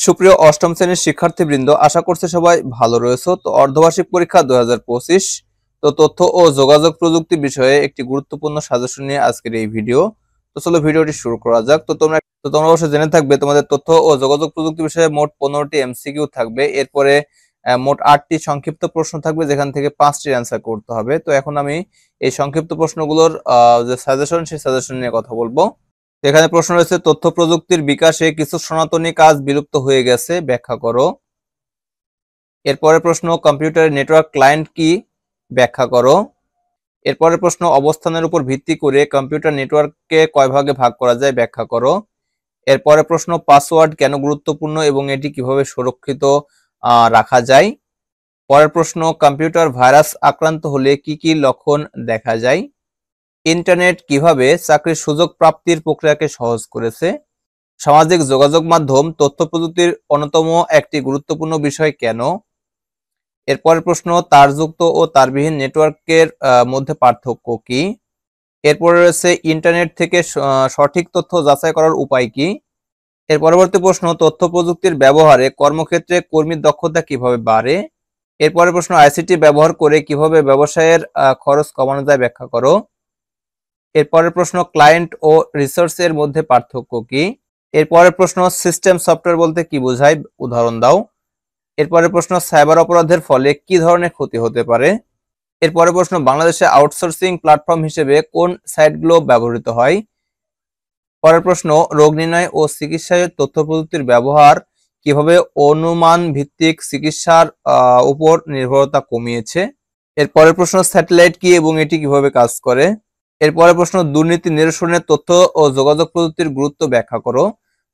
সুপ্রিয় অষ্টম শ্রেণীর শিক্ষার্থীবৃন্দ, আশা করছি সবাই ভালো রয়েছে। তো অর্ধবার্ষিক পরীক্ষা 2025 তো তথ্য ও যোগাযোগ প্রযুক্তি বিষয়ে একটি গুরুত্বপূর্ণ সাজেশন নিয়ে আজকের এই ভিডিও। তো চলো ভিডিওটি শুরু করা যাক। তো তোমরা অবশ্যই জেনে থাকবে তোমাদের তথ্য ও যোগাযোগ প্রযুক্তি বিষয়ে মোট 15টি এমসিকিউ থাকবে। এরপরে মোট 8টি সংক্ষিপ্ত প্রশ্ন থাকবে, যেখান থেকে 5টি অ্যান্সার করতে হবে। তো এখন আমি এই সংক্ষিপ্ত প্রশ্নগুলোর যে সাজেশন, সেই সাজেশন নিয়ে কথা বলবো। এখানে প্রশ্ন রয়েছে, তথ্য প্রযুক্তির বিকাশে কিছু সনাতনী কাজ বিলুপ্ত হয়ে গেছে, ব্যাখ্যা করো। এরপরে প্রশ্ন, কম্পিউটারের নেটওয়ার্ক ক্লায়েন্ট কি, ব্যাখ্যা করো। এরপরে প্রশ্ন, অবস্থানের উপর ভিত্তি করে কম্পিউটার নেটওয়ার্ককে কয় ভাগে ভাগ করা যায়, ব্যাখ্যা করো। এরপরে প্রশ্ন, পাসওয়ার্ড কেন গুরুত্বপূর্ণ এবং এটি কিভাবে সুরক্ষিত রাখা যায়। পরের প্রশ্ন, কম্পিউটার ভাইরাস আক্রান্ত হলে কি কি লক্ষণ দেখা যায়। ইন্টারনেট কিভাবে চাকরির সুযোগ প্রাপ্তির প্রক্রিয়াকে সহজ করেছে। সামাজিক যোগাযোগ মাধ্যম তথ্য প্রযুক্তির অন্যতম একটি গুরুত্বপূর্ণ বিষয় কেন। এরপরের প্রশ্ন, তারযুক্ত ও তারবিহীন নেটওয়ার্কের মধ্যে পার্থক্য কি। এরপরে রয়েছে, ইন্টারনেট থেকে সঠিক তথ্য যাচাই করার উপায় কি। এর পরবর্তী প্রশ্ন, তথ্য প্রযুক্তির ব্যবহারে কর্মক্ষেত্রে কর্মীর দক্ষতা কিভাবে বাড়ে। এরপরের প্রশ্ন, আইসিটি ব্যবহার করে কিভাবে ব্যবসায়ের খরচ কমানো যায়, ব্যাখ্যা করো। এরপরের প্রশ্ন, ক্লায়েন্ট ও রিসোর্স এর মধ্যে পার্থক্য কি। এরপরের প্রশ্ন, সিস্টেম সফটওয়্যার বলতে কি বোঝায়, উদাহরণ দাও। এরপরের প্রশ্ন, সাইবার অপরাধের ফলে কি ধরনের ক্ষতি হতে পারে। এরপরের প্রশ্ন, বাংলাদেশে আউটসোর্সিং প্ল্যাটফর্ম হিসেবে কোন সাইটগুলো ব্যবহৃত হয়। পরের প্রশ্ন, রোগ নির্ণয় ও চিকিৎসায় তথ্য প্রযুক্তির ব্যবহার কিভাবে অনুমান ভিত্তিক চিকিৎসার উপর নির্ভরতা কমিয়েছে। এরপরের প্রশ্ন, স্যাটেলাইট কি এবং এটি কিভাবে কাজ করে। এরপরের প্রশ্ন, দুর্নীতি নিরসনে তথ্য ও যোগাযোগ প্রযুক্তির গুরুত্ব ব্যাখ্যা করো।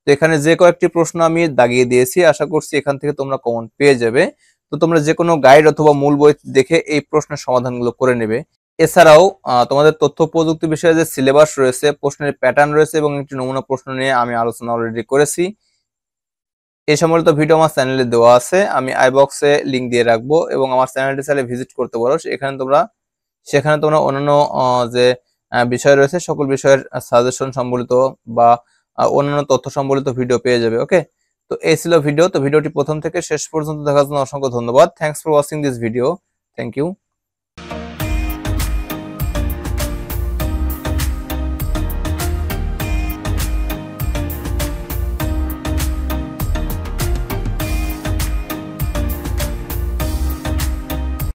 তো এখানে যে কয়েকটি প্রশ্ন আমি দাগিয়ে দিয়েছি, আশা করছি এখান থেকে তোমরা কমন পেয়ে যাবে। তো তোমরা যে কোনো গাইড অথবা মূল বই দেখে এই প্রশ্নের সমাধানগুলো করে নেবে। এছাড়াও তোমাদের তথ্য প্রযুক্তি বিষয়ে যে সিলেবাস রয়েছে, প্রশ্নের প্যাটার্ন রয়েছে এবং একটি নমুনা প্রশ্ন নিয়ে আমি আলোচনা অলরেডি করেছি। এই সম্বলিত ভিডিও আমার চ্যানেলে দেওয়া আছে, আমি আই বক্সে লিঙ্ক দিয়ে রাখবো এবং আমার চ্যানেলটি চাইলে ভিজিট করতে পারো। সেখানে তোমরা অন্যান্য যে বিষয় রয়েছে সকল বিষয়ের সাজেশন সম্বলিত বা অন্যান্য তথ্য সম্বলিত ভিডিও পেয়ে যাবে। ওকে, তো এই ছিল ভিডিও। তো ভিডিওটি প্রথম থেকে শেষ পর্যন্ত দেখার জন্য অসংখ্য ধন্যবাদ। Thanks for watching this video. Thank you.